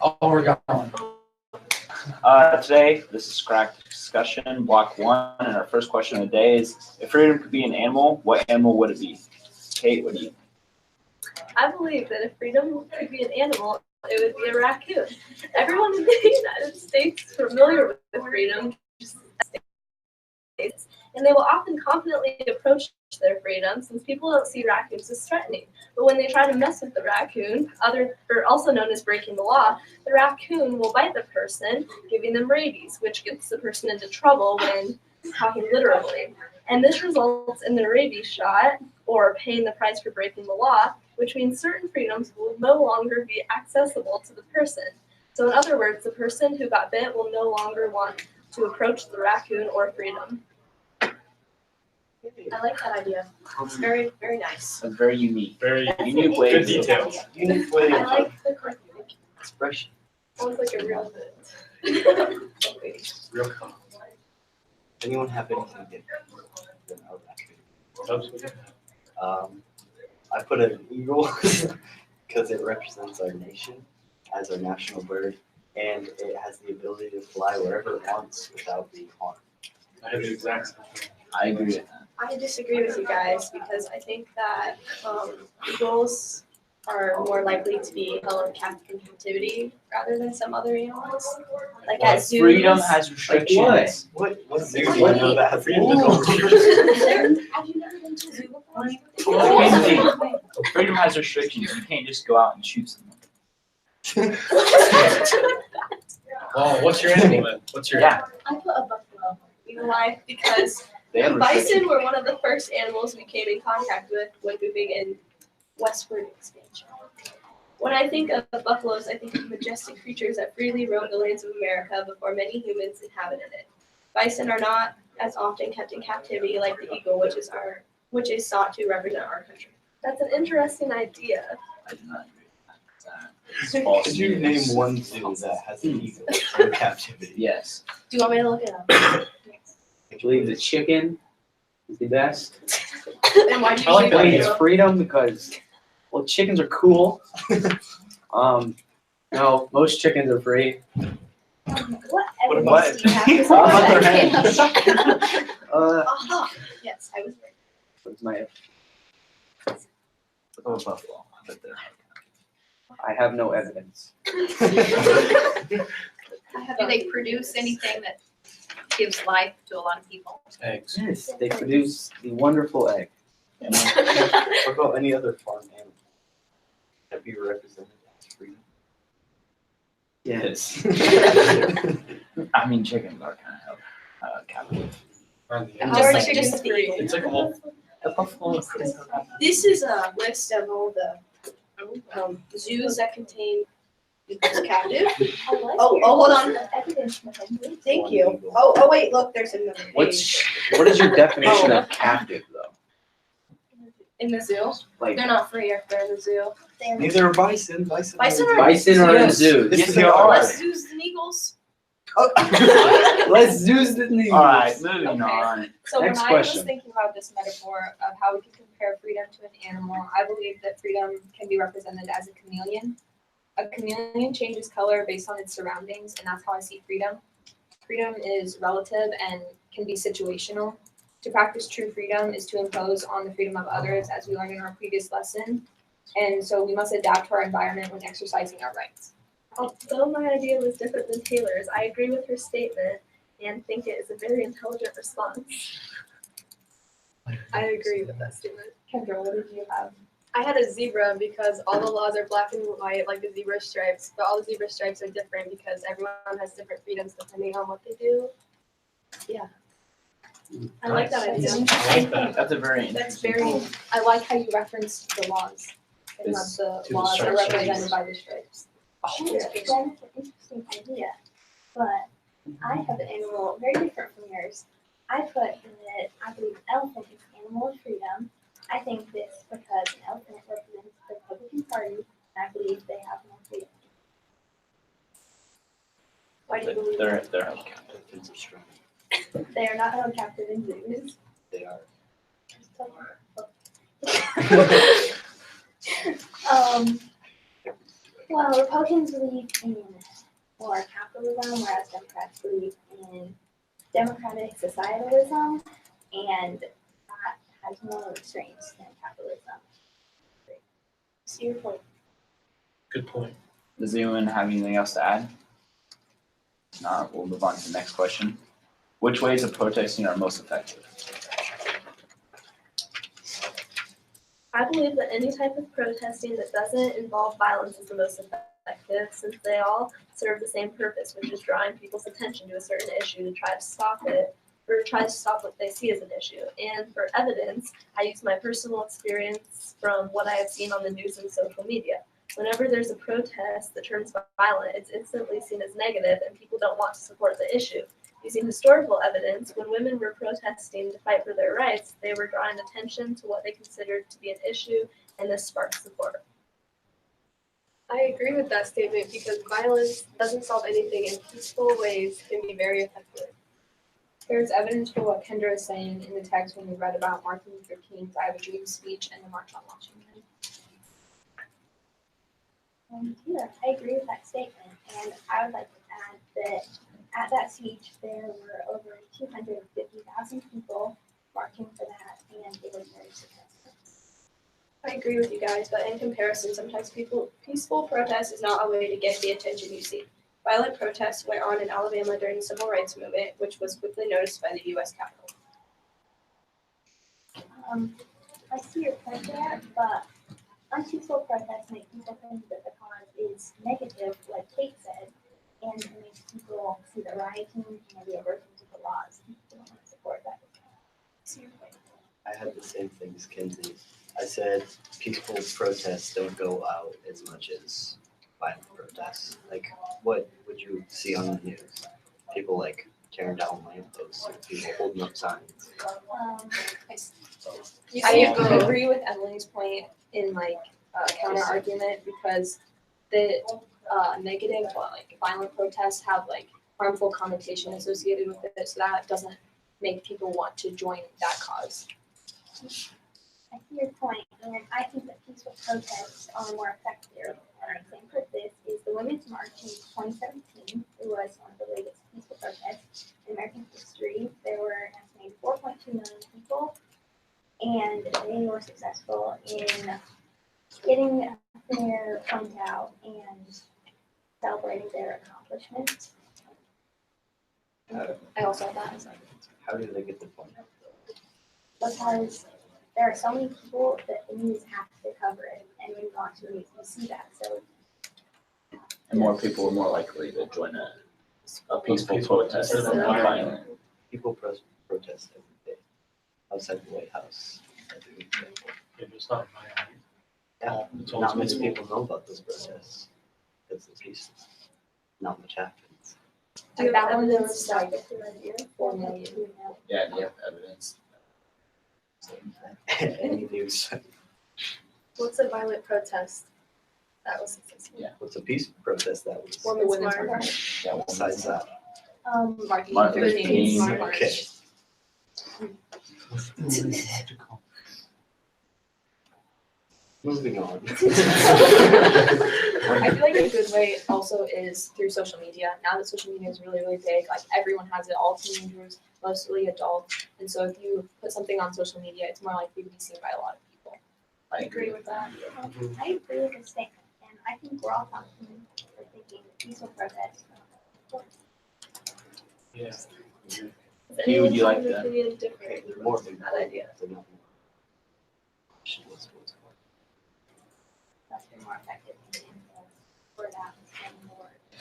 Oh, we're going. Today, this is Socratic discussion, block 1, and our first question of the day is, if freedom could be an animal, what animal would it be? Kate, what do you think? I believe that if freedom could be an animal, it would be a raccoon. Everyone in the United States is familiar with freedom, and they will often confidently approach their freedom since people don't see raccoons as threatening. But when they try to mess with the raccoon, also known as breaking the law, the raccoon will bite the person, giving them rabies, which gets the person into trouble when talking literally. And this results in the rabies shot, or paying the price for breaking the law, which means certain freedoms will no longer be accessible to the person. So in other words, the person who got bit will no longer want to approach the raccoon or freedom. I like that idea. It's very, very nice. That's very unique. Very unique way good of details. Unique way I of like the quick expression. sounds like a real bit. Real calm. Anyone have anything different than a raccoon? I put an eagle because it represents our nation as our national bird, and it has the ability to fly wherever it wants without being harmed. I have the exact same thing. I agree with that. I disagree with you guys because I think that eagles are more likely to be held in captivity rather than some other animals. Like at zoos. Freedom has restrictions. What zoo What do you know that has Freedom eagles? to go restrictions. Have you never been to a zoo before? Freedom has restrictions. You can't just go out and shoot someone. Oh, what's your animal then? What's your Yeah. I put a buffalo. You know why? Because They have bison restrictions. were one of the first animals we came in contact with when moving in westward expansion. When I think of buffaloes, I think of majestic creatures that freely roamed the lands of America before many humans inhabited it. Bison are not as often kept in captivity like the eagle, which is sought to represent our country. That's an interesting idea. I do not agree with that. It's false Could you news. name one zoo that has an eagle in captivity? Yes. Do you want me to look it up? I believe the chicken is the best. And why do you I like think that I think idea. it's freedom because, well, chickens are cool. No, most chickens are free. What What evidence do you have to about support their that? Uh, Yes, I was right. what's my? Oh, buffalo. But they're- I have no evidence. I have Do they produce anything that gives life to a lot of people? eggs? Yes, they produce the wonderful egg. What about any other farm animal that be represented as freedom? Yes. I mean, chickens are kind of captive. Just the eagle. It's like a whole. The buffalo is pretty This is a list of all the zoos that contain eagles captive. Oh, hold on. Thank you. Oh, wait, look, there's another page. What is your definition of captive though? In the zoo? Like They're not free if they're in the zoo. Neither are bison. Bison Bison bison are in Yes. zoos. Yes, they are. Less zoos than eagles. Less zoos than these. All right, moving Okay. on. So Next when question. I was thinking about this metaphor of how we can compare freedom to an animal, I believe that freedom can be represented as a chameleon. A chameleon changes color based on its surroundings, and that's how I see freedom. Freedom is relative and can be situational. To practice true freedom is to impose on the freedom of others, as we learned in our previous lesson. And so we must adapt to our environment when exercising our rights. Although my idea was different than Taylor's, I agree with her statement and think it is a very intelligent response. I agree with that statement. Kendra, what did you have? I had a zebra because all the laws are black and white, like the zebra stripes, but all the zebra stripes are different because everyone has different freedoms depending on what they do. Yeah. I like that idea. I like that. That's a very That's interesting. very, I like how you referenced the laws and not It's the to the laws are stripes. represented by the stripes. That's an interesting idea, but I have an animal very different from yours. I put that I believe an elephant is an animal of freedom. I think this because an elephant represents the Republican Party, and I believe they have more freedom. Why do you believe They're that? held captive. Elephants are strong. They are not held captive in zoos. They are. Well, Republicans believe in more capitalism, whereas Democrats believe in democratic societalism, and that has more restraints than capitalism. See your point. Good point. Does anyone have anything else to add? If not, we'll move on to the next question. Which ways of protesting are most effective? I believe that any type of protesting that doesn't involve violence is the most effective, since they all serve the same purpose, which is drawing people's attention to a certain issue to try to stop it, or try to stop what they see as an issue. And for evidence, I use my personal experience from what I have seen on the news and social media. Whenever there's a protest that turns violent, it's instantly seen as negative, and people don't want to support the issue. Using historical evidence, when women were protesting to fight for their rights, they were drawing attention to what they considered to be an issue, and this sparked support. I agree with that statement because violence doesn't solve anything and peaceful ways can be very effective. There's evidence for what Kendra is saying in the text when we read about Martin Luther King's I Have a Dream speech and the March on Washington. Yeah, I agree with that statement, and I would like to add that at that speech there were over 250,000 people marching for that, and it was very successful. I agree with you guys, but in comparison, sometimes peaceful protest is not a way to get the attention you seek. Violent protests went on in Alabama during the Civil Rights Movement, which was quickly noticed by the U.S. Capitol. I see your point there, but unpeaceful protests make people think that the cause is negative, like Kate said, and it makes people see the rioting and maybe aversion to the laws. People don't want to support that. See your point. I had the same thing as Kinsey. I said peaceful protests don't go out as much as violent protests. Like, what would you see on the news? People like tearing down lampposts, or people holding up signs. I agree with Emily's point in counter argument because the negative violent protests have harmful connotation associated with it, so that doesn't make people want to join that cause. I see your point, and I think that peaceful protests are more effective. An example of this is the Women's March in 2017. It was one of the latest peaceful protests in American history. There were an estimated 4.2 million people, and they were successful in getting their point out and celebrating their accomplishments. I also have that as How do they get the point out? Because there are so many people that the news have to cover it, and when you watch the news, you see that. So, And more people are more likely to join a peaceful protest than a Yeah. violent. People protest every day outside the White House every weekend. If it's not my idea. Yeah, It's not always many peaceful. people know about those protests because it's peaceful. Not much happens. Do you that have one evidence was like to back up your idea? 4 million. Yeah, do you have evidence? Any news? What's a violent protest that was successful? What's a peaceful protest that was? Women's Women's March. March. Yeah, Besides that. Martin Martin Luther Luther King's King. March. Okay. Moving on. I feel like a good way also is through social media. Now that social media is really, really big, everyone has it, all teenagers, mostly adults. And so if you put something on social media, it's more likely to be seen by a lot of people. I agree with that. I agree with the statement, and I think we're all talking for thinking peaceful protests. Yeah. Does Hugh, anyone would you have like an to- opinion different More from than that idea? That's been more effective than word out and more. I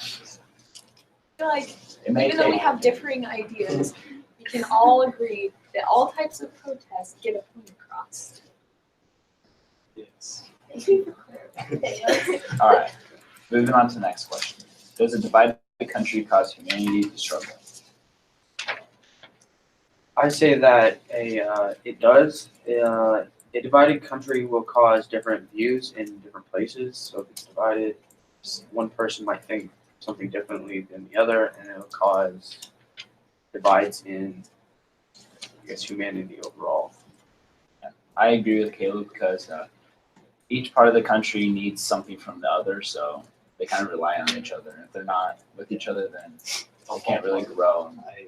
feel like It may even though we take, have differing ideas, we can all agree that all types of protests get a point across. Yes. Thank you for clarifying. all right, moving on to the next question. Does a divided country cause humanity to struggle? I say that it does. A divided country will cause different views in different places. So if it's divided, one person might think something differently than the other, and it'll cause divides in, I guess, humanity overall. I agree with Caleb because each part of the country needs something from the other. So they kind of rely on each other. And if they're not with each other, then they can't really grow. I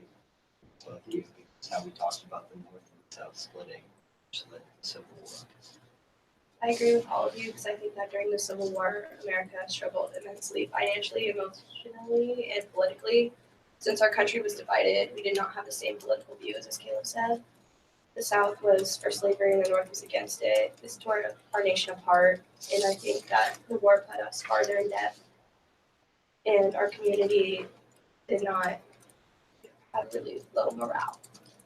love you because how we talked about the North and South splitting, which led to the Civil War. I agree with all of you because I think that during the Civil War, America struggled immensely financially, emotionally, and politically. Since our country was divided, we did not have the same political views as Caleb said. The South was for slavery and the North was against it. This tore our nation apart, and I think that the war put us farther in debt, and our community did not have really low morale.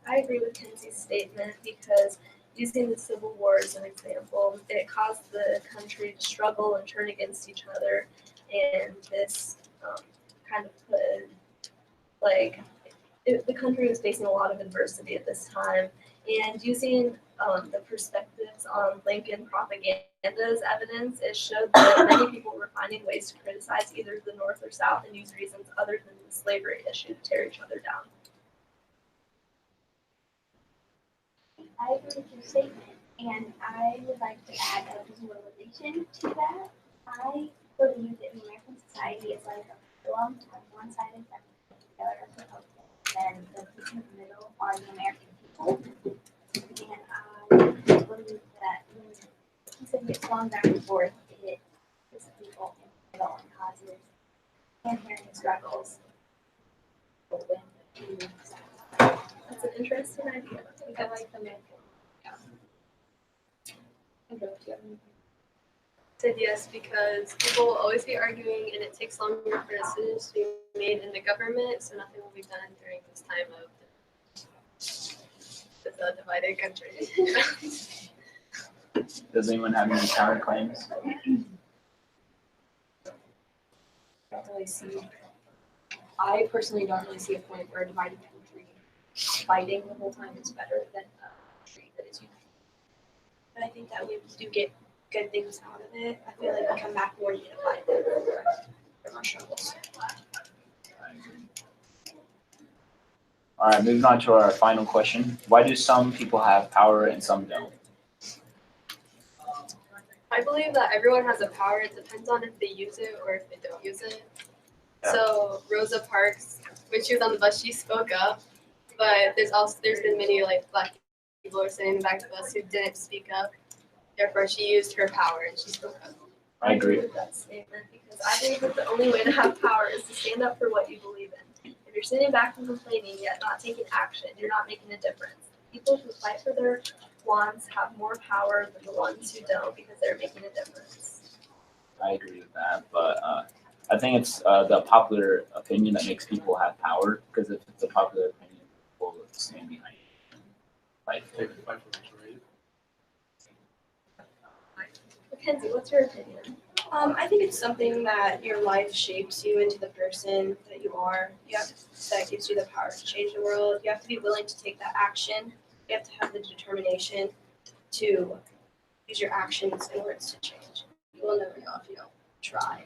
I agree with Kenzie's statement because using the Civil War as an example, it caused the country to struggle and turn against each other, and this kind of put the country was facing a lot of adversity at this time, and using the perspectives on Lincoln propaganda as evidence, it showed that many people were finding ways to criticize either the North or South and use reasons other than the slavery issue to tear each other down. I agree with your statement, and I would like to add a visualization to that. I believe that the American society is like a pendulum. On one side is the other is the and the people in the middle are the American people. And I believe that when the piece of gets swung back and forth, it puts the people in the middle and causes inherent struggles. That's an interesting idea. I like the myth. Said yes because people will always be arguing and it takes longer for decisions to be made in the government, so nothing will be done during this time of the divided country. Does anyone have any counterclaims? I personally don't really see a point where a divided country fighting the whole time is better than a country that is united. But I think that we do get good things out of it. I feel like we come back more unified from our struggles. All right, moving on to our final question. Why do some people have power and some don't? I believe that everyone has a power. It depends on if they use it or if they don't use it. Yeah. So Rosa Parks, when she was on the bus, she spoke up, but there's been many like Black people who are sitting in the back of the bus who didn't speak up. Therefore, she used her power and she spoke up. I agree. with that statement because I believe that the only way to have power is to stand up for what you believe in. If you're sitting back and complaining yet not taking action, you're not making a difference. People who fight for their wants have more power than the ones who don't because they're making a difference. I agree with that, but I think it's the popular opinion that makes people have power. Because if it's a popular opinion, people will stand behind it. Like, Take the fight for what's right. Mackenzie, what's your opinion? I think it's something that your life shapes you into the person that you are. That gives you the power to change the world. You have to be willing to take that action. You have to have the determination to use your actions in order to change. You will never know if you don't try.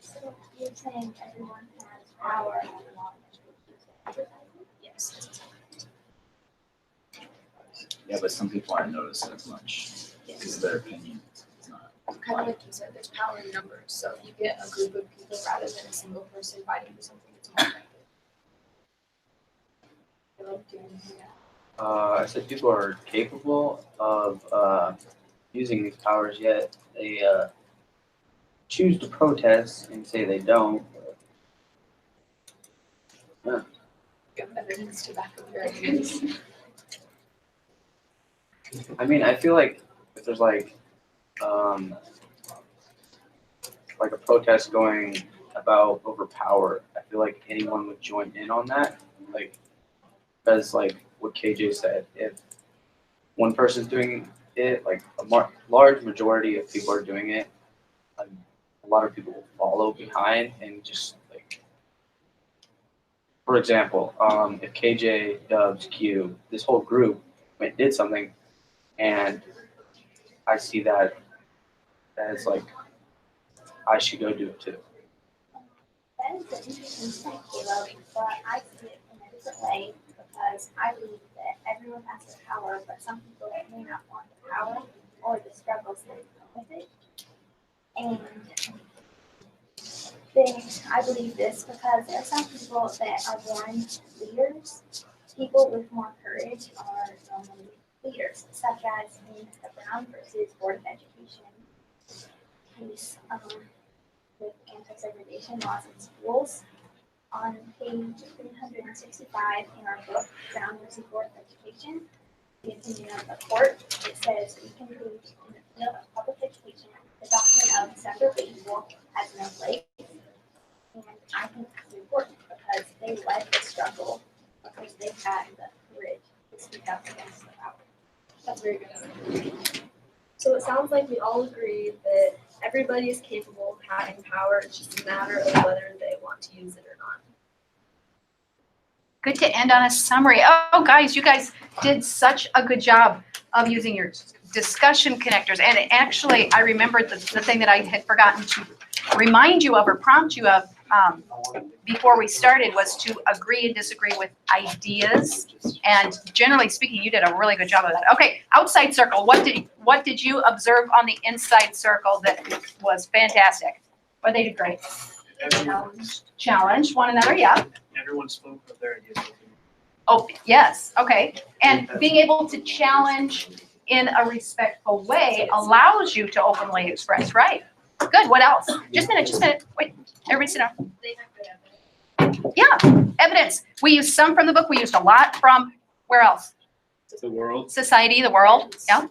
So you're saying everyone has power and law. Yes. yeah, but some people aren't noticed as much because their opinion is not. Kind of like you said, there's power in numbers. So if you get a group of people rather than a single person fighting for something, it's more effective. I said people are capable of using these powers, yet they choose to protest and say they don't. You have evidence to back up your ideas. I mean, I feel like if there's like a protest going about over power, I feel like anyone would join in on that. Like, because like what KJ said, if one person's doing it, like a large majority of people are doing it, a lot of people will follow behind and just like, for example, if KJ, Dubs, Q, this whole group went and did something, and I see that as like I should go do it too. That is an interesting point, Caleb, but I see it in a different way because I believe that everyone has the power, but some people may not want the power or the struggles that come with it. And I believe this because there are some people that are born leaders. People with more courage are normally leaders, such as in the Brown versus Board of Education case with anti-segregation laws in schools. On page 365 in our book, Brown versus Board of Education, the opinion of the court, it says we can prove in the field of public education the doctrine of separate but equal has no place. And I think it's important because they led the struggle, because they had the courage to speak up against the power. That's very good. So it sounds like we all agree that everybody is capable of having power. It's just a matter of whether they want to use it or not. Good to end on a summary. Oh, guys, you guys did such a good job of using your discussion connectors. And actually, I remembered the thing that I had forgotten to remind you of or prompt you of before we started was to agree and disagree with ideas. And generally speaking, you did a really good job of that. Okay, outside circle. What did you observe on the inside circle that was fantastic? Well, they did great. Challenge one another, yeah. Everyone spoke of their ideas. Oh, yes, okay. And being able to challenge in a respectful way allows you to openly express, right? Good, what else? Just a minute, wait, everybody sit down. Yeah, evidence. We used some from the book, we used a lot from, where else? The world. Society, the world, yeah.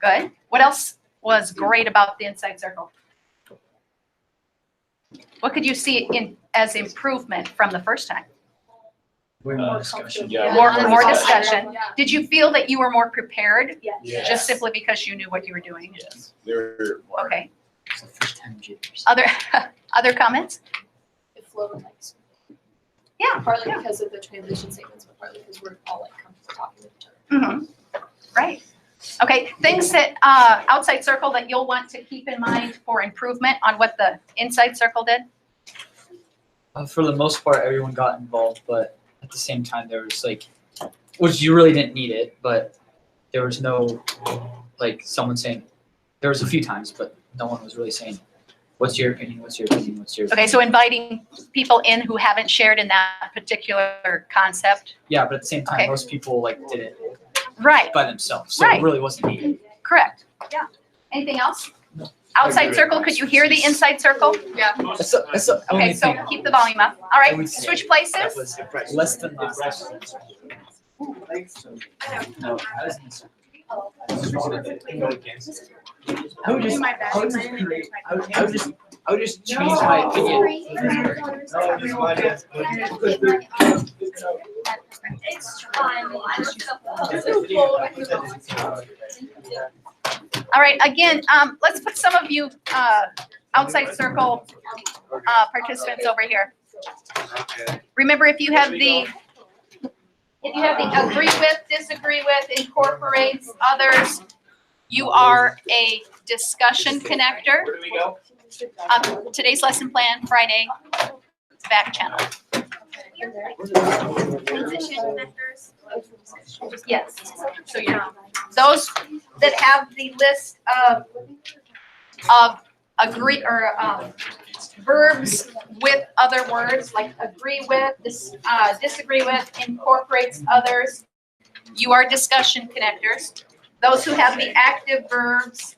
Good. What else was great about the inside circle? What could you see as improvement from the first time? More discussion. More discussion. Did you feel that you were more prepared? Yes. Just simply because you knew what you were doing? Yes. We're more. Okay. It's the first time jitters. Other comments? It flowed nice. Yeah. Partly yeah. because of the transition statements, but partly because we're all like comfortable talking with each other. Mm-hmm. Right. Okay. Things that outside circle that you'll want to keep in mind for improvement on what the inside circle did? For the most part, everyone got involved, but at the same time, there was which you really didn't need it, but there was no, someone saying, there was a few times, but no one was really saying, what's your opinion, what's your opinion, what's your opinion? Okay, so inviting people in who haven't shared in that particular concept. Yeah, but at the same time, Okay. most people did it Right, by themselves, so Right. it really wasn't needed. correct. Yeah. Anything else? No. Outside circle, could you hear the inside circle? Yeah. That's the only Okay, so thing keep the volume up. All I right, would say switch that places. was less than last time. No, I was in the circle. I would just change my opinion. All right, again, let's put some of you outside circle participants over here. Remember, if you have the agree with, disagree with, incorporates others, you are a discussion connector. Where do we go? Today's lesson plan, Friday, back channel. Yes, so those that have the list of agree or verbs with other words like agree with, disagree with, incorporates others, you are discussion connectors. Those who have the active verbs,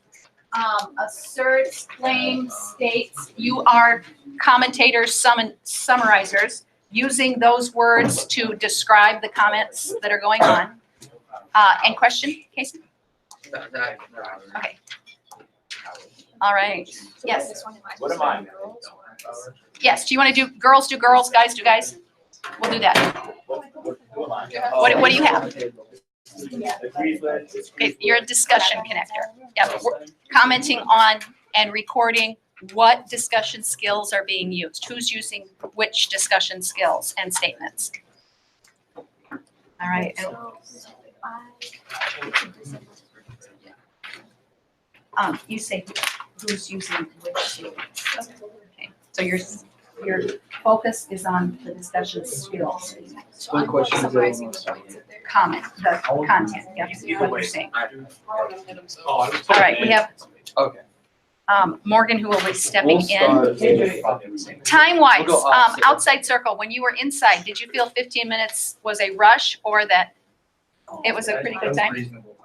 asserts, claims, states, you are commentators, summarizers, using those words to describe the comments that are going on. And question, Casey? Okay. All right. Yes. What am I? Yes. Do you want to do girls, guys do guys? We'll do that. Who am I? What do you have? Okay, you're a discussion connector. Yeah, we're commenting on and recording what discussion skills are being used. Who's using which discussion skills and statements? All right. You say who's using which statements. Okay. So your focus is on the discussion skills. One question. Comment, the content, yeah, what you're saying. Oh, I was All right, we have Okay. Morgan, who will be stepping We'll in. start with- Time-wise, We'll go opposite. outside circle, when you were inside, did you feel 15 minutes was a rush or that it was a pretty good time Reasonable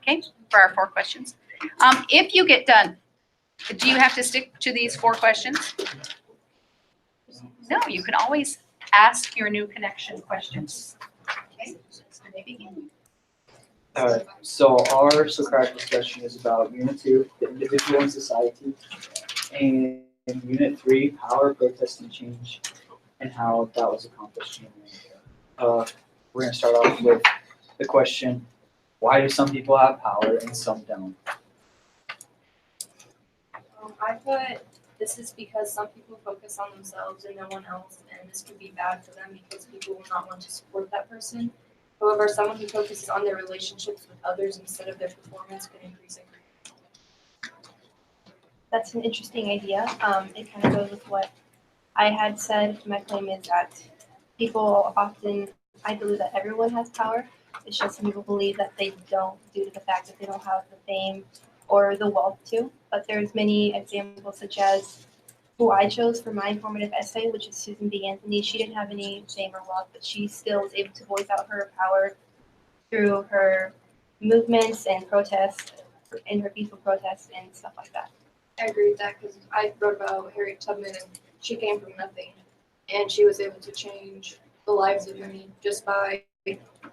time. for our 4 questions? If you get done, do you have to stick to these 4 questions? No, you can always ask your new connection questions. Okay, so they begin. Alright, so our Socratic discussion is about Unit 2, the individual and society, and Unit 3, power, protest, and change, and how that was accomplished. We're going to start off with the question, why do some people have power and some don't? I put this is because some people focus on themselves and no one else, and this can be bad for them because people will not want to support that person. However, someone who focuses on their relationships with others instead of their performance can increase it. That's an interesting idea. It kind of goes with what I had said. My claim is that people often, I believe that everyone has power. It's just some people believe that they don't due to the fact that they don't have the fame or the wealth to. But there's many examples such as who I chose for my informative essay, which is Susan B. Anthony. She didn't have any fame or wealth, but she still was able to voice out her power through her movements and protests, in her peaceful protests and stuff like that. I agree with that because I wrote about Harriet Tubman and she came from nothing, and she was able to change the lives of many just by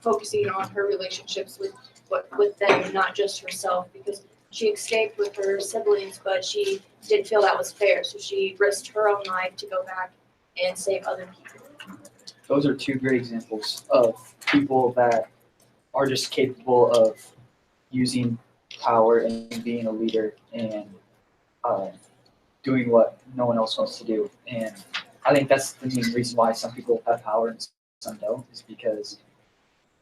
focusing on her relationships with them, not just herself, because she escaped with her siblings, but she didn't feel that was fair, so she risked her own life to go back and save other people. Those are 2 great examples of people that are just capable of using power and being a leader and doing what no one else wants to do. And I think that's the main reason why some people have power and some don't, is because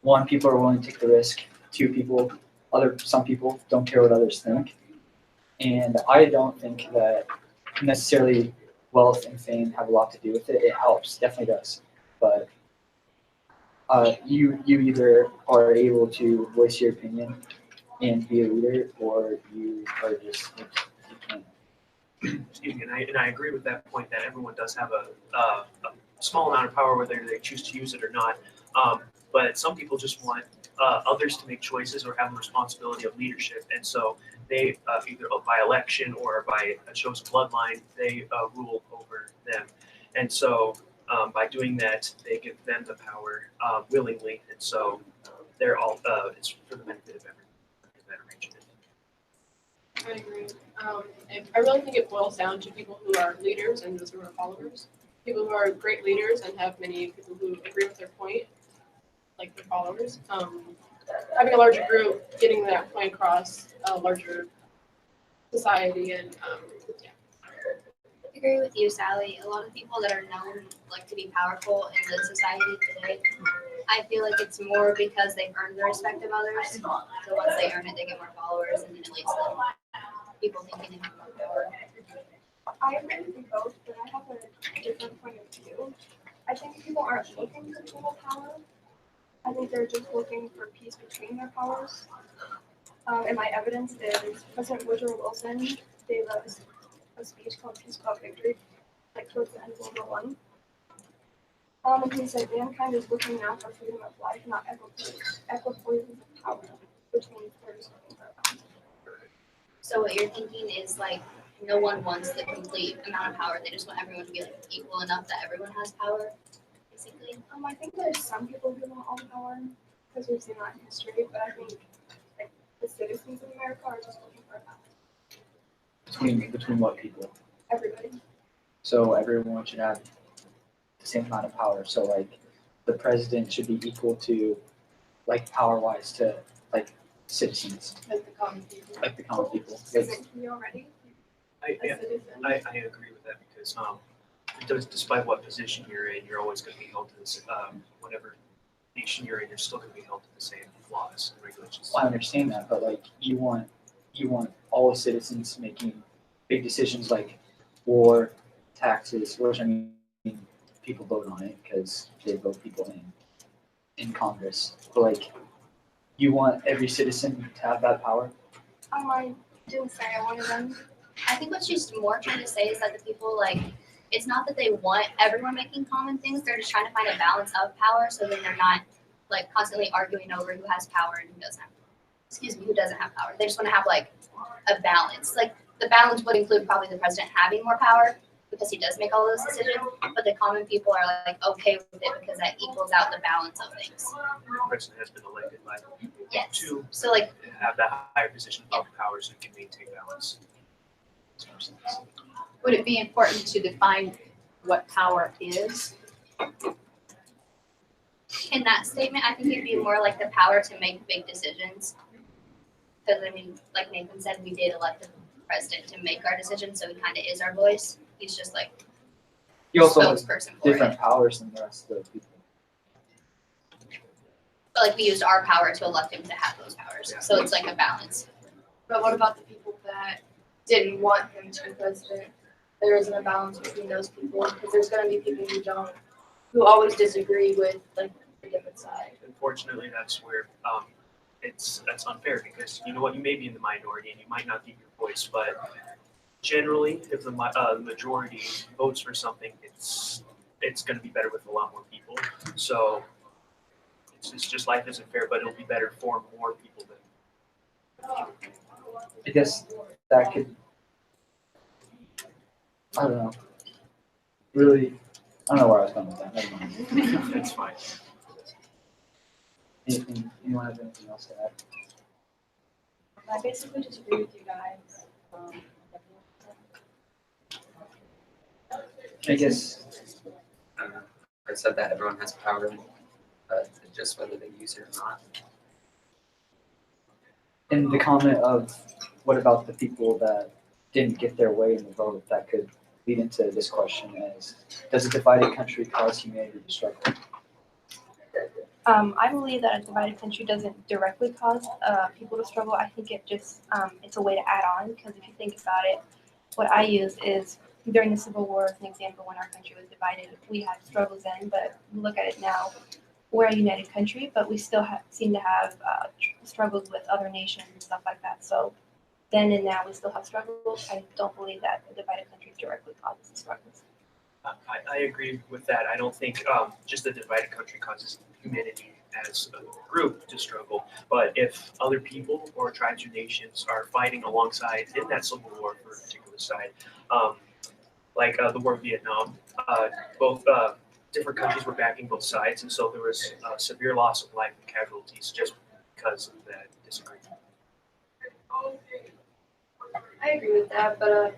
1, people are willing to take the risk. 2, some people don't care what others think. And I don't think that necessarily wealth and fame have a lot to do with it. It helps, definitely does. But you either are able to voice your opinion and be a leader, or you are just, you can't. Excuse me, and I agree with that point that everyone does have a small amount of power whether they choose to use it or not. But some people just want others to make choices or have a responsibility of leadership, and so they either by election or by a chosen bloodline, they rule over them. And so by doing that, they give them the power willingly, and so they're all it's for the benefit of everyone in that arrangement. I agree. I really think it boils down to people who are leaders and those who are followers. People who are great leaders and have many people who agree with their point, like their followers. Having a larger group, getting that point across a larger society, and yeah. I agree with you, Sally. A lot of people that are known like to be powerful in the society today, I feel like it's more because they've earned the respect of others. So once they earn it, they get more followers, and then it leads to people thinking they have more power. I agree with you both, but I have a different point of view. I think people aren't looking for total power. I think they're just looking for peace between their powers. And my evidence is President Woodrow Wilson gave us a speech called Peace Called Victory, like towards the end of World War I. And he said mankind is looking now for freedom of life, not equipoise of power, which means there's looking for a balance. So what you're thinking is like no one wants the complete amount of power. They just want everyone to be like equal enough that everyone has power, basically. I think there's some people who want all the power because we've seen that in history, but I think like the citizens of America are just looking for a balance. Between what people? Everybody. So everyone should have the same amount of power. So like the president should be equal to, like power-wise, to like citizens, Like the common people. like the common people. Isn't he already I a citizen? agree with that because despite what position you're in, you're always going to be held to this. Whatever nation you're in, you're still going to be held to the same laws and regulations. Well, I understand that, but like you want all the citizens making big decisions like war, taxes, which I mean people vote on it because they vote people in Congress. But like you want every citizen to have that power. I didn't say I wanted them I think what she's more trying to say is that the people like it's not that they want everyone making common things. They're just trying to find a balance of power, so then they're not like constantly arguing over who has power and who doesn't have. Excuse me, who doesn't have power. They just want to have like a balance. Like the balance would include probably the president having more power because he does make all those decisions, but the common people are like okay with it because that equals out the balance of things. The president has been elected by the people Yes. to So like have that higher position of power so he can maintain balance. Would it be important to define what power is? in that statement, I think it'd be more like the power to make big decisions. Because I mean, like Nathan said, we did elect the president to make our decisions, so he kind of is our voice. He's just like He also has spokesperson for different it. powers than the rest of the people. But like we used our power to elect him to have those powers, so it's like a balance. But what about the people that didn't want him to be president? There isn't a balance between those people because there's going to be people who don't, who always disagree with like a different side. Unfortunately, that's where that's unfair because you know what, you may be in the minority and you might not get your voice, but generally, if the majority votes for something, it's going to be better with a lot more people. So it's just life isn't fair, but it'll be better for more people than. I guess that could, I don't know, really, I don't know where I was going with that. Never mind. That's fine. Anyone have anything else to add? I basically just agree with you guys. I guess, I said that everyone has power, just whether they use it or not. in the comment of what about the people that didn't get their way in the vote, that could lead into this question as, does a divided country cause humanity to struggle? I believe that a divided country doesn't directly cause people to struggle. I think it just it's a way to add on because if you think about it, what I use is during the Civil War as an example when our country was divided, we had struggles then, but look at it now. We're a united country, but we still seem to have struggles with other nations and stuff like that. So then and now we still have struggles. I don't believe that a divided country directly causes the struggles. I agree with that. I don't think just a divided country causes humanity as a group to struggle. But if other people or tribes or nations are fighting alongside in that civil war for a particular side, like the war in Vietnam, both different countries were backing both sides, and so there was severe loss of life and casualties just because of that disagreement. I agree with that, but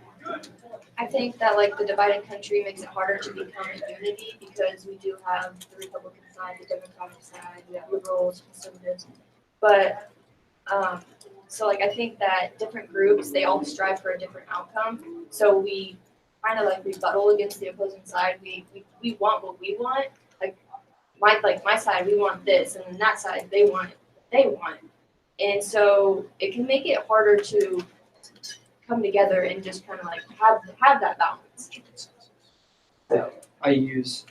I think that like the divided country makes it harder to become a unity because we do have the Republican side, the Democratic side, we have liberals, conservatives, but so like I think that different groups they all strive for a different outcome. So we kind of like rebuttal against the opposing side. We want what we want. Like my side, we want this, and then that side they want what they want, and so it can make it harder to come together and just kind of like have that balance. I use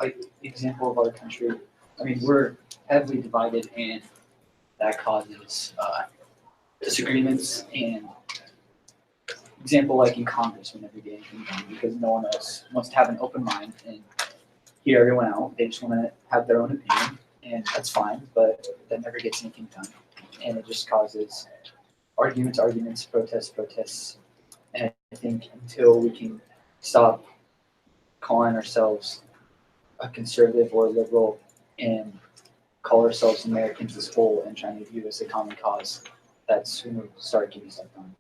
like example of our country. I mean, we're heavily divided, and that causes disagreements. And example, like in Congress, we never get anything done because no one else wants to have an open mind and hear everyone out. They just want to have their own opinion, and that's fine. But that never gets anything done, and it just causes arguments, protests. And I think until we can stop calling ourselves a conservative or a liberal and call ourselves Americans as whole and trying to view as a common cause, that's when we start getting stuff done.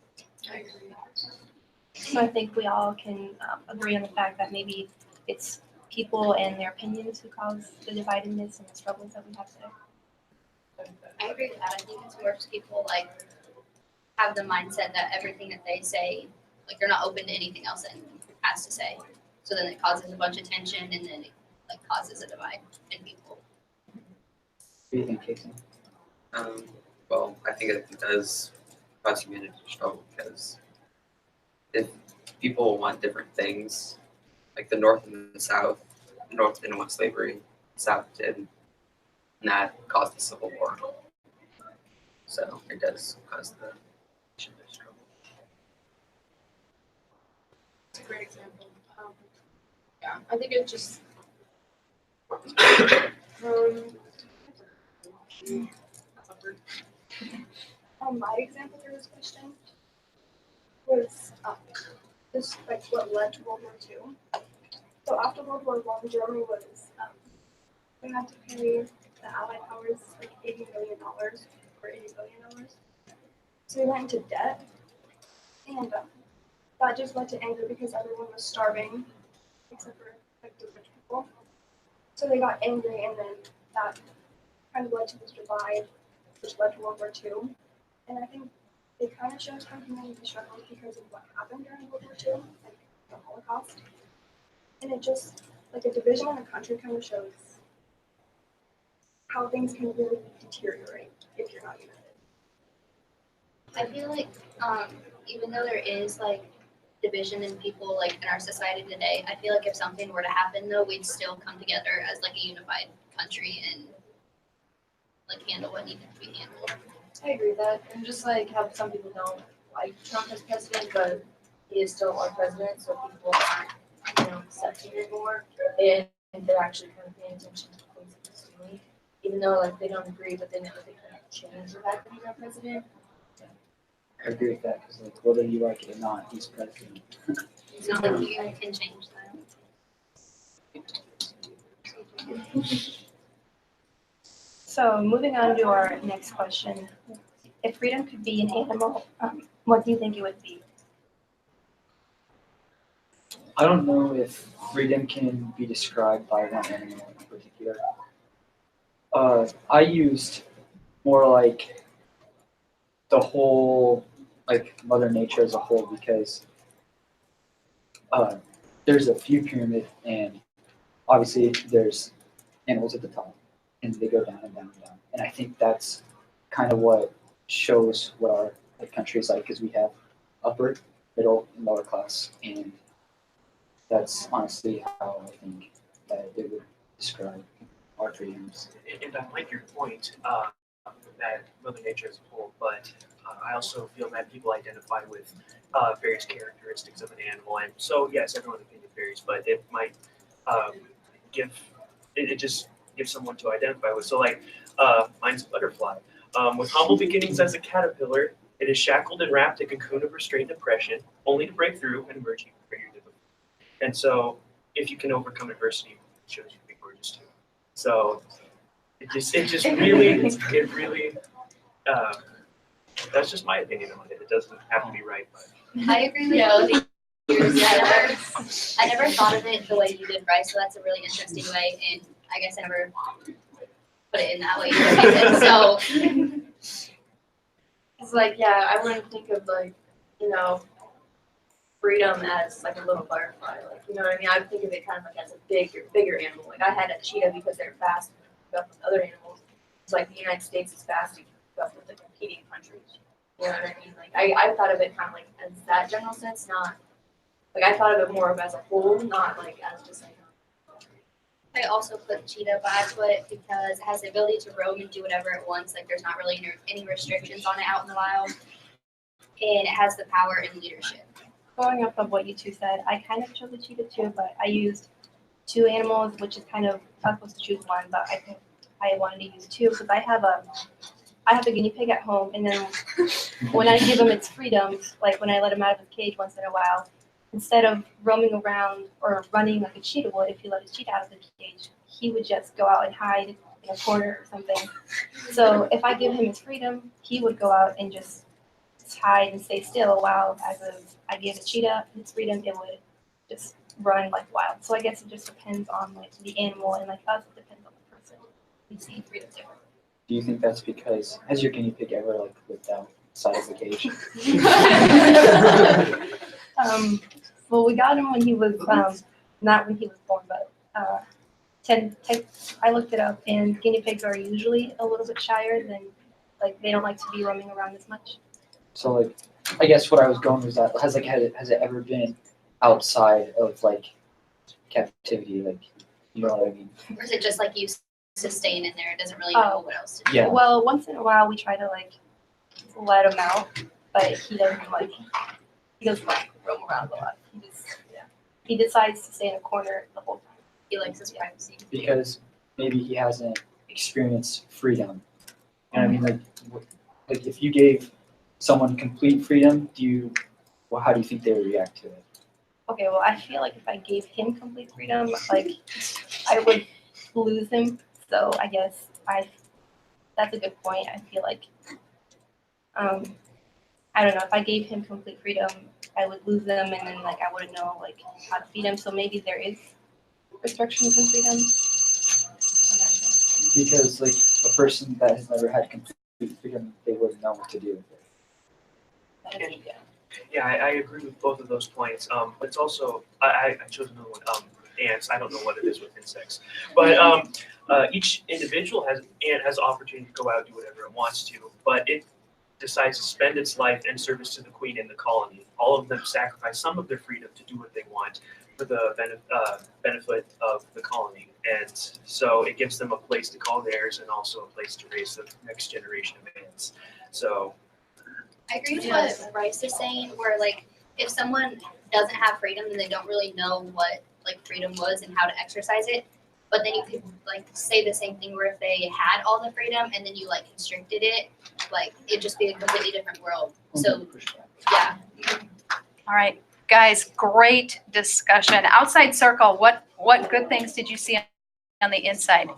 I agree. So I think we all can agree on the fact that maybe it's people and their opinions who cause the dividedness and the struggles that we have today. I agree with that. I think it's more just people like have the mindset that everything that they say, like they're not open to anything else that anyone has to say. So then it causes a bunch of tension and then it like causes a divide in people. What do you think, Casey? Well, I think it does cause humanity to struggle because if people want different things, like the North and the South, the North didn't want slavery, the South did, and that caused the Civil War. So it does cause the nation to struggle. It's a great example. Yeah, I think it just. That's awkward. My example for this question was this like what led to World War II. So after World War I, Germany was they had to pay the Allied powers like $80 million or $80 billion. So they went into debt, and that just led to anger because everyone was starving, except for like the rich people. So they got angry, and then that kind of led to this divide, which led to World War II. And I think it kind of shows how humanity struggles because of what happened during World War II, like the Holocaust. And it just, like a division in a country kind of shows how things can really deteriorate if you're not united. I feel like even though there is like division in people like in our society today, I feel like if something were to happen though, we'd still come together as like a unified country and like handle what needed to be handled. I agree with that. And just like how some people don't like Trump as president, but he is still our president, so people aren't, accepting it more. And they're actually kind of paying attention to the things that he's doing. Even though like they don't agree, but they know that they can change the fact that he's our president. I agree with that because, like, whether you like it or not, he's president. It's not like you can change that. So moving on to our next question. If freedom could be an animal, what do you think it would be? I don't know if freedom can be described by one animal in particular. I used more like the whole, like Mother Nature as a whole, because there's a few pyramids, and obviously there's animals at the top, and they go down and down and down. And I think that's kind of what shows what our country is like, because we have upper, middle, and lower class, and that's honestly how I think that they would describe our freedoms. And I like your point that Mother Nature as a whole, but I also feel that people identify with various characteristics of an animal, and so yes, everyone's opinion varies, but it might it just gives someone to identify with. So like mine's a butterfly. With humble beginnings as a caterpillar, it is shackled and wrapped in a cocoon of restrained oppression, only to break through and emerge even greater than before. And so, if you can overcome adversity, it shows you to be gorgeous too. So, it really, that's just my opinion on it. It doesn't have to be right, but. I agree with both of yours. I never thought of it the way you did, Bryce. So that's a really interesting way, and I guess I never put it in that way. So It's like, yeah, I wouldn't think of like, freedom as like a little butterfly. Like, you know what I mean? I would think of it kind of like as a bigger animal. Like I had a cheetah because they're fast and keep up with other animals. It's like the United States is fast to keep up with the competing countries. You know what I mean? Like I thought of it kind of like as that general sense, not like I thought of it more of as a whole, not like as just like. I also put cheetah, but I put because it has the ability to roam and do whatever it wants. Like there's not really any restrictions on it out in the wild, and it has the power and leadership. Going off of what you two said, I kind of chose a cheetah too, but I used two animals, which is kind of I was supposed to choose one, but I think I wanted to use two because I have a guinea pig at home, and then when I give him its freedom, like when I let him out of his cage once in a while, instead of roaming around or running like a cheetah would, if you let a cheetah out of the cage, he would just go out and hide in a corner or something. So if I give him his freedom, he would go out and just hide and stay still, while as if I gave a cheetah its freedom, it would just run like wild. So I guess it just depends on like the animal, and like us, it depends on the person. We see freedom differently. Do you think that's because, has your guinea pig ever like lived outside of the cage? Well, we got him when he was not when he was born, but 10. I looked it up, and guinea pigs are usually a little bit shyer than like they don't like to be roaming around as much. So like, I guess what I was going was that has it ever been outside of like captivity? Like, you know what I mean? Or is it just like you sustain in there? It doesn't really know what else to do. Yeah. Well, once in a while we try to like let him out, but he doesn't like. He doesn't like roam around a lot. He just he decides to stay in a corner the whole time. He likes his privacy. Because maybe he hasn't experienced freedom. And I mean, like if you gave someone complete freedom, how do you think they would react to it? Okay, well, I feel like if I gave him complete freedom, like I would lose him. So I guess that's a good point. I feel like, I don't know, if I gave him complete freedom, I would lose them, and then like I wouldn't know like how to feed him. So maybe there is restrictions in freedom. I'm not sure. Because like a person that has never had complete freedom, they wouldn't know what to do with it. That is- yeah. Yeah, I agree with both of those points. But it's also I chose another one. Ants. I don't know what it is with insects, but each individual has the opportunity to go out and do whatever it wants to, but it decides to spend its life in service to the queen and the colony. All of them sacrifice some of their freedom to do what they want for the benefit of the colony, and so it gives them a place to call theirs and also a place to raise the next generation of ants. So. I agree with what Bryce is saying, where like if someone doesn't have freedom, then they don't really know what like freedom was and how to exercise it. But then you could like say the same thing where if they had all the freedom and then you like constricted it, like it'd just be a completely different world. So yeah. All right, guys, great discussion. Outside circle, what good things did you see on the inside?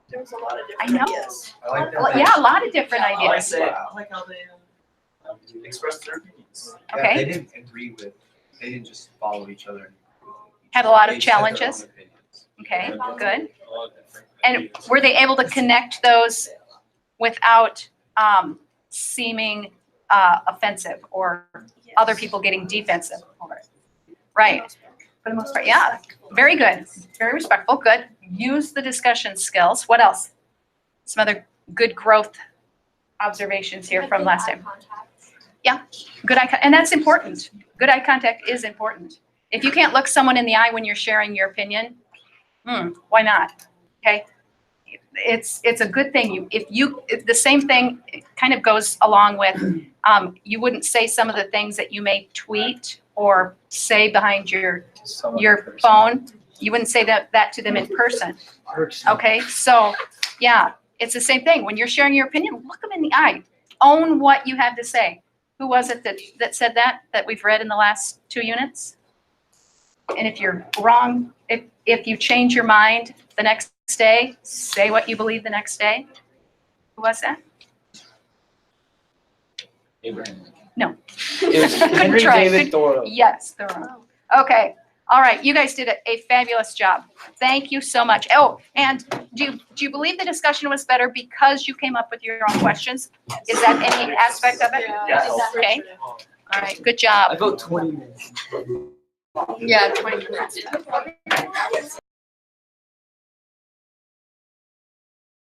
There was a lot of I different know. ideas. I like that. Well, yeah, a lot of different I like ideas. that. I like how they expressed their opinions. Okay. They didn't agree with. They didn't just follow each other. Had a lot of They said their own challenges. opinions. Okay, good. And were they able to connect those without seeming offensive or other people getting defensive over it? Right, for the most part, yeah. Very good, very respectful, good. Use the discussion skills. What else? Some other good growth observations here from last time. Yeah, good eye contact, and that's important. Good eye contact is important. If you can't look someone in the eye when you're sharing your opinion, why not? Okay, it's a good thing. The same thing kind of goes along with you wouldn't say some of the things that you may tweet or say behind your phone. You wouldn't say that to them in person. Okay, so yeah, it's the same thing. When you're sharing your opinion, look them in the eye. Own what you have to say. Who was it that said that we've read in the last 2 units? And if you're wrong, if you change your mind the next day, say what you believe the next day. Who was that? Abraham. No. It was Good Henry try. David Thoreau. Yes, Thoreau. Okay. All right. You guys did a fabulous job. Thank you so much. Oh, and do you believe the discussion was better because you came up with your own questions? Is that any aspect of it? Yeah. Okay. All right. Good job. I vote 20 minutes. Yeah, 20 minutes.